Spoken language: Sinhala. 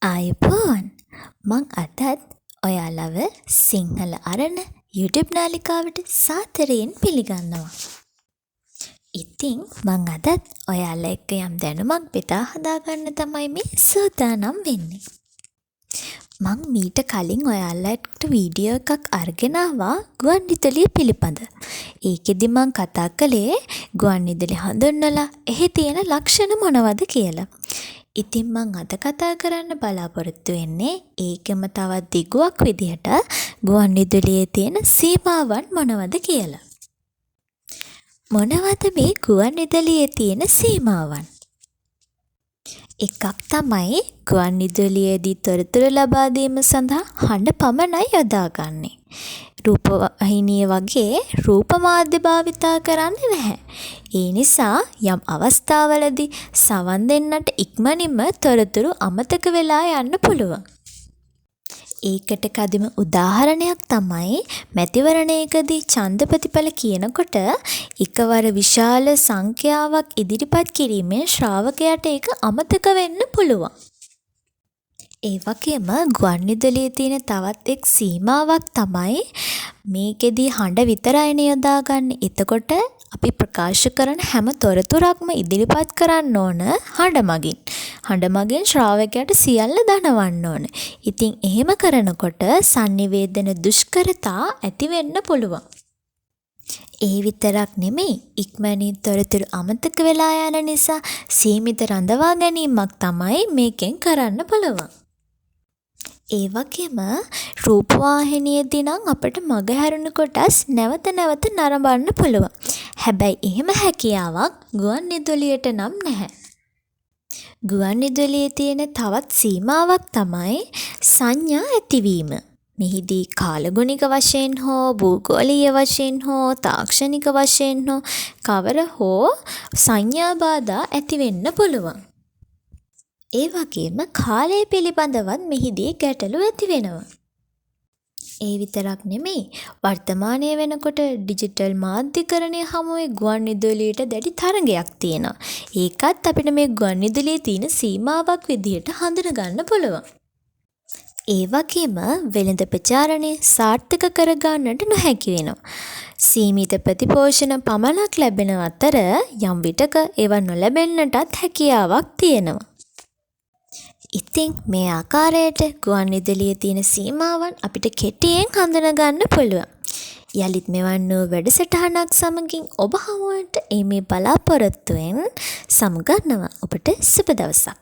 ආයුබෝවන් මං අදත් ඔයාලව සිංහල අරණ YouTube නාලිකාවට සාදරයෙන් පිළිගන්නවා. ඉතින් මං අදත් ඔයාලා එක්ක යම් දැනුමක් බෙදා හදාගන්න තමයි මේ සූදානම් වෙන්නේ. මං මීට කලින් ඔයාලට වීඩියෝ එකක් අරගෙන ආවා ගුවන්විදුලිය පිළිබඳ. ඒකෙදි මං කතා කළේ ගුවන්විදුලි හඳුන්වලා එහි තියෙන ලක්ෂණ මොනවද කියලා. ඉතින් මං අද කතා කරන්න බලාපොරොත්තු වෙන්නේ ඒකෙම තවත් දිගුවක් විදිහට ගුවන්විදුලියේ තියෙන සීමාවන් මොනවද කියලා. මොනවද මේ ගුවන්විදුලියේ තියෙන සීමාවන්? එකක් තමයි ගුවන්විදුලියේදී තොරතුරු ලබා දීම සඳහා හඬ පමණයි යොදාගන්නේ. රූපවාහිනිය වගේ රූප මාධ්‍ය භාවිතා කරන්නේ නැහැ. ඒ නිසා යම් අවස්ථාවලදී සවන් දෙන්නට ඉක්මනින්ම තොරතුරු අමතක වෙලා යන්න පුළුවන්. ඒකට කදිම උදාහරණයක් තමයි මැතිවරණයකදී ඡන්ද ප්‍රතිඵල කියනකොට එකවර විශාල සංඛ්‍යාවක් ඉදිරිපත් කිරීමෙන් ශ්‍රාවකයාට ඒක අමතක වෙන්න පුළුවන්. ඒ වගේම ගුවන්විදුලියේ තියෙන තවත් එක් සීමාවක් තමයි මේකෙදී හඬ විතරයිනේ යොදාගන්නේ. එතකොට අපි ප්‍රකාශ කරන හැම තොරතුරක්ම ඉදිරිපත් කරන්න ඕන හඬ මගින්. හඬ මගින් ශ්‍රාවකයාට සියල්ල දනවන්න ඕන. ඉතින් එහෙම කරනකොට sannivedana දුෂ්කරතා ඇති වෙන්න පුළුවන්. ඒ විතරක් නෙමෙයි ඉක්මනින් තොරතුරු අමතක වෙලා යන නිසා සීමිත රඳවා ගැනීමක් තමයි මේකෙන් කරන්න පුළුවන්. ඒ වගේම රූපවාහිනියේදී නම් අපිට මගහැරුණු කොටස් නැවත නැවත නරඹන්න පුළුවන්. හැබැයි එහෙම හැකියාවක් ගුවන්විදුලියට නම් නැහැ. ගුවන්විදුලියේ තියෙන තවත් සීමාවක් තමයි සංඥා ඇතිවීම. මෙහිදී කාලගුණික වශයෙන් හෝ භූගෝලීය වශයෙන් හෝ තාක්ෂණික වශයෙන් හෝ කවර හෝ සංඥා බාධා ඇති වෙන්න පුළුවන්. ඒ වගේම කාලය පිළිබඳවත් මෙහිදී ගැටලු ඇති වෙනවා. ඒ විතරක් නෙමෙයි වර්තමානයේ වෙනකොට ඩිජිටල් මාධ්‍යකරණය හමුවේ ගුවන්විදුලියට දැඩි තරගයක් තියෙනවා. ඒකත් අපිට මේ ගුවන්විදුලියේ තියෙන සීමාවක් විදිහට හඳුනගන්න පුළුවන්. ඒ වගේම වෙළඳ ප්‍රචාරණය සාර්ථක කරගන්නට නොහැකි වෙනවා. සීමිත ප්‍රතිපෝෂණ පමණක් ලැබෙන අතර යම් විටක ඒවා නොලැබෙන්නටත් හැකියාවක් තියෙනවා. ඉතින් මේ ආකාරයට ගුවන්විදුලියේ තියෙන සීමාවන් අපිට කෙටියෙන් හඳුනගන්න පුළුවන්. යලිත් මෙවන් වූ වැඩසටහනක් සමගින් ඔබ හමුවට මේ බලාපොරොත්තුවෙන් සමුගන්නවා. ඔබට සුබ දවසක්.